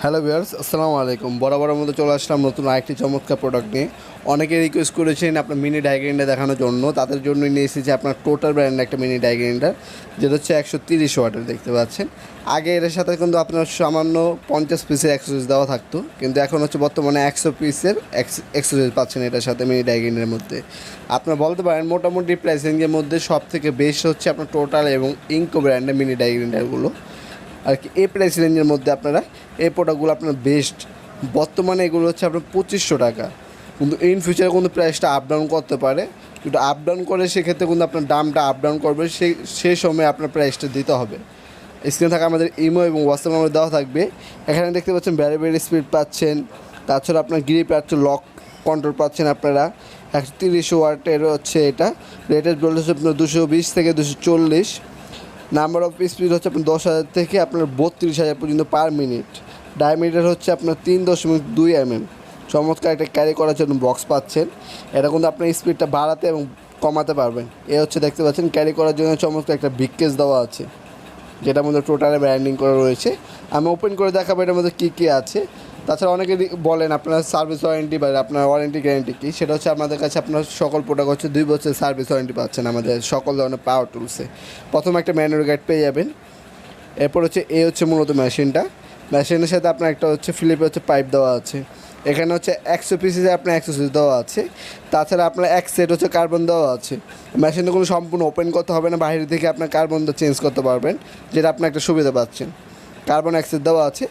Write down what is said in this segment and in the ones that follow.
Hello viewers, আসসালামু আলাইকুম। বরাবরের মতো চলে আসলাম নতুন আরেকটি চমৎকার প্রোডাক্ট নিয়ে। অনেকে রিকোয়েস্ট করেছেন আপনার মিনি ডাই গ্রাইন্ডার দেখানোর জন্য, তাদের জন্যই নিয়ে এসেছি আপনার টোটাল ব্র্যান্ডের একটা মিনি ডাই গ্রাইন্ডার, যেটা হচ্ছে 130 ওয়াটের দেখতে পাচ্ছেন। আগে এর সাথে কিন্তু আপনার সামান্য 50 পিসের এক্সেসরিজ দেওয়া থাকতো, কিন্তু এখন হচ্ছে বর্তমানে 100 পিসের এক্সেসরিজ পাচ্ছেন এটার সাথে মিনি ডাই গ্রাইন্ডারের মধ্যে। আপনারা বলতে পারেন মোটামুটি প্রাইস রেঞ্জের মধ্যে সব থেকে বেস্ট হচ্ছে আপনার টোটাল এবং ইনকো ব্র্যান্ডের মিনি ডাই গ্রাইন্ডারগুলো আর কি। এই প্রাইস রেঞ্জের মধ্যে আপনারা এই প্রোডাক্টগুলো আপনার বেস্ট। বর্তমানে এগুলো হচ্ছে আপনার 2500 টাকা, কিন্তু ইন ফিউচারে কিন্তু প্রাইসটা আপ ডাউন করতে পারে। কিন্তু আপ ডাউন করে সেক্ষেত্রে কিন্তু আপনার দামটা আপ ডাউন করবে, সেই সময় আপনার প্রাইসটা দিতে হবে। স্ক্রিনে থাকা আমাদের ইমো এবং হোয়াটসঅ্যাপ নাম্বার দেওয়া থাকবে। এখানে দেখতে পাচ্ছেন ভ্যারিয়েবল স্পিড পাচ্ছেন, তাছাড়া আপনার গ্রিপ পাচ্ছেন, লক কন্ট্রোল পাচ্ছেন আপনারা। 130 ওয়াটের হচ্ছে এটা, রেটেড ভোল্টেজ হচ্ছে আপনার 220 থেকে 240। নাম্বার অফ স্পিড হচ্ছে আপনার 10,000 থেকে আপনার 32,000 পর্যন্ত পার মিনিট। ডায়ামিটার হচ্ছে আপনার 3.2 mm। চমৎকার একটা ক্যারি করার জন্য বক্স পাচ্ছেন। এটা কিন্তু আপনার স্পিডটা বাড়াতে এবং কমাতে পারবেন। এ হচ্ছে দেখতে পাচ্ছেন ক্যারি করার জন্য চমৎকার একটা বিগ কেস দেওয়া আছে, যেটার মধ্যে টোটালে ব্র্যান্ডিং করা রয়েছে। আমি ওপেন করে দেখাবো এটার মধ্যে কী কী আছে। তাছাড়া অনেকে বলেন আপনার সার্ভিস ওয়ারেন্টি বা আপনার ওয়ারেন্টি গ্যারেন্টি কী, সেটা হচ্ছে আমাদের কাছে আপনার সকল প্রোডাক্ট হচ্ছে 2 বছরের সার্ভিস ওয়ারেন্টি পাচ্ছেন আমাদের সকল ধরনের পাওয়ার টুলসে। প্রথমে একটা ম্যানুয়াল গাইড পেয়ে যাবেন। এরপর হচ্ছে হচ্ছে মূলত মেশিনের সাথে আপনার একটা হচ্ছে ফিলিপে হচ্ছে পাইপ দেওয়া আছে। এখানে হচ্ছে 100 পিসের আপনার অ্যাক্সেসরিজ দেওয়া আছে। তাছাড়া আপনার এক সেট হচ্ছে কার্বন দেওয়া আছে। মেশিনটা কোনো সম্পূর্ণ ওপেন করতে হবে না, বাইরে থেকে আপনার কার্বনটা চেঞ্জ করতে পারবেন, যেটা আপনার একটা সুবিধা পাচ্ছেন। কার্বন অ্যাক্সেস দেওয়া আছে,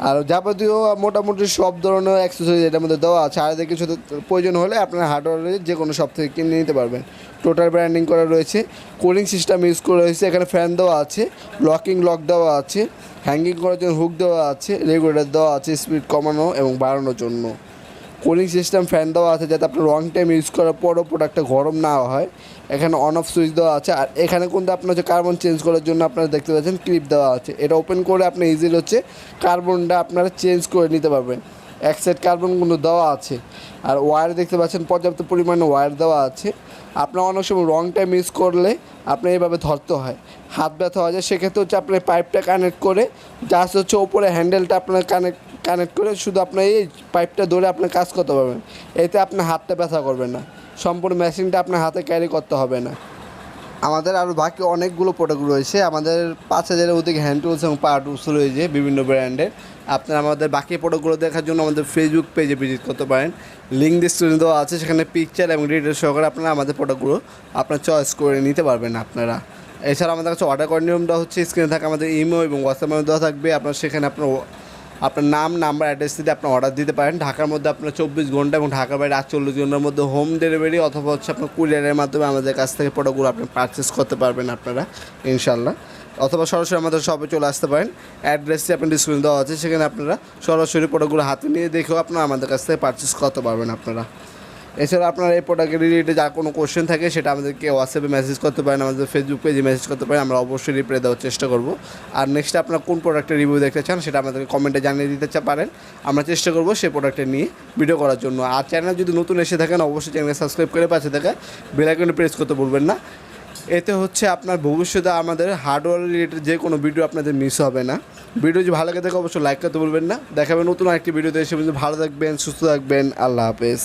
আর যাবতীয় মোটামুটি সব ধরনের অ্যাক্সেসরিজ এটার মধ্যে দেওয়া আছে। আর এদের কিছু প্রয়োজন হলে আপনার হার্ডওয়্যারে যে কোনো শপ থেকে কিনে নিতে পারবেন। টোটাল ব্র্যান্ডিং করা রয়েছে, কুলিং সিস্টেম ইউজ করা হয়েছে। এখানে ফ্যান দেওয়া আছে, লক দেওয়া আছে, হ্যাঙ্গিং করার জন্য হুক দেওয়া আছে, রেগুলেটর দেওয়া আছে স্পিড কমানো এবং বাড়ানোর জন্য। কুলিং সিস্টেম ফ্যান দেওয়া আছে যাতে আপনার লং টাইম ইউজ করার পরও প্রোডাক্টটা গরম না হয়। এখানে অন অফ সুইচ দেওয়া আছে। আর এখানে কিন্তু আপনার হচ্ছে কার্বন চেঞ্জ করার জন্য আপনারা দেখতে পাচ্ছেন ক্লিপ দেওয়া আছে। এটা ওপেন করে আপনি ইজিলি হচ্ছে কার্বনটা আপনারা চেঞ্জ করে নিতে পারবেন। এক সেট কার্বন কিন্তু দেওয়া আছে। আর ওয়্যার দেখতে পাচ্ছেন পর্যাপ্ত পরিমাণে ওয়্যার দেওয়া আছে। আপনার অনেক সময় লং টাইম ইউজ করলে আপনার এইভাবে ধরতে হয়, হাত ব্যথা হয়ে যায়। সেক্ষেত্রে হচ্ছে আপনার পাইপটা কানেক্ট করে জাস্ট হচ্ছে ওপরে হ্যান্ডেলটা আপনার কানেক্ট করে শুধু আপনার এই পাইপটা ধরে আপনার কাজ করতে পারবেন। এতে আপনার হাতটা ব্যথা করবে না, সম্পূর্ণ মেশিনটা আপনার হাতে ক্যারি করতে হবে না। আমাদের আরও বাকি অনেকগুলো প্রোডাক্ট রয়েছে। আমাদের 5,000-এর অধিক হ্যান্ড টুলস এবং পাওয়ার টুলস রয়েছে বিভিন্ন ব্র্যান্ডের। আপনারা আমাদের বাকি প্রোডাক্টগুলো দেখার জন্য আমাদের ফেসবুক পেজে ভিজিট করতে পারেন। লিঙ্ক ডিসক্রিপশনে দেওয়া আছে, সেখানে পিকচার এবং ডিটেলস সহকারে আপনারা আমাদের প্রোডাক্টগুলো আপনার চয়েস করে নিতে পারবেন আপনারা। এছাড়া আমাদের কাছে অর্ডার করার নিয়মটা হচ্ছে স্ক্রিনে থাকা আমাদের ইমো এবং হোয়াটসঅ্যাপ দেওয়া থাকবে। আপনার সেখানে আপনার নাম, নাম্বার, অ্যাড্রেস দিয়ে আপনার অর্ডার দিতে পারেন। ঢাকার মধ্যে আপনার 24 ঘন্টা এবং ঢাকার বাইরে 48 ঘন্টার মধ্যে হোম ডেলিভারি অথবা হচ্ছে আপনার কুরিয়ারের মাধ্যমে আমাদের কাছ থেকে প্রোডাক্টগুলো আপনি পারচেস করতে পারবেন আপনারা ইনশাল্লাহ। অথবা সরাসরি আমাদের শপে চলে আসতে পারেন। অ্যাড্রেসটি আপনার ডিসক্রিপশনে দেওয়া আছে, সেখানে আপনারা সরাসরি প্রোডাক্টগুলো হাতে নিয়ে দেখেও আপনারা আমাদের কাছ থেকে পারচেস করতে পারবেন আপনারা। এছাড়া আপনার এই প্রোডাক্টের রিলেটেড যা কোনো কোশ্চেন থাকে সেটা আমাদেরকে হোয়াটসঅ্যাপে মেসেজ করতে পারেন, আমাদের ফেসবুক পেজে মেসেজ করতে পারেন। আমরা অবশ্যই রিপ্লাই দেওয়ার চেষ্টা করব। আর নেক্সট আপনারা কোন প্রোডাক্টের রিভিউ দেখতে চান সেটা আমাদেরকে কমেন্টে জানিয়ে দিতে পারেন। আমরা চেষ্টা করব সেই প্রোডাক্টের নিয়ে ভিডিও করার জন্য। আর চ্যানেল যদি নতুন এসে থাকেন অবশ্যই চ্যানেলকে সাবস্ক্রাইব করে পাশে থাকা বেল আইকনটি প্রেস করতে ভুলবেন না। এতে হচ্ছে আপনার ভবিষ্যতে আমাদের হার্ডওয়্যার রিলেটেড যে কোনো ভিডিও আপনাদের মিস হবে না। ভিডিও যদি ভালো লাগে থাকে অবশ্যই লাইক করতে ভুলবেন না। দেখাবেন নতুন আরেকটি ভিডিওতে, এসে ভালো থাকবেন, সুস্থ থাকবেন। আল্লাহ হাফেজ।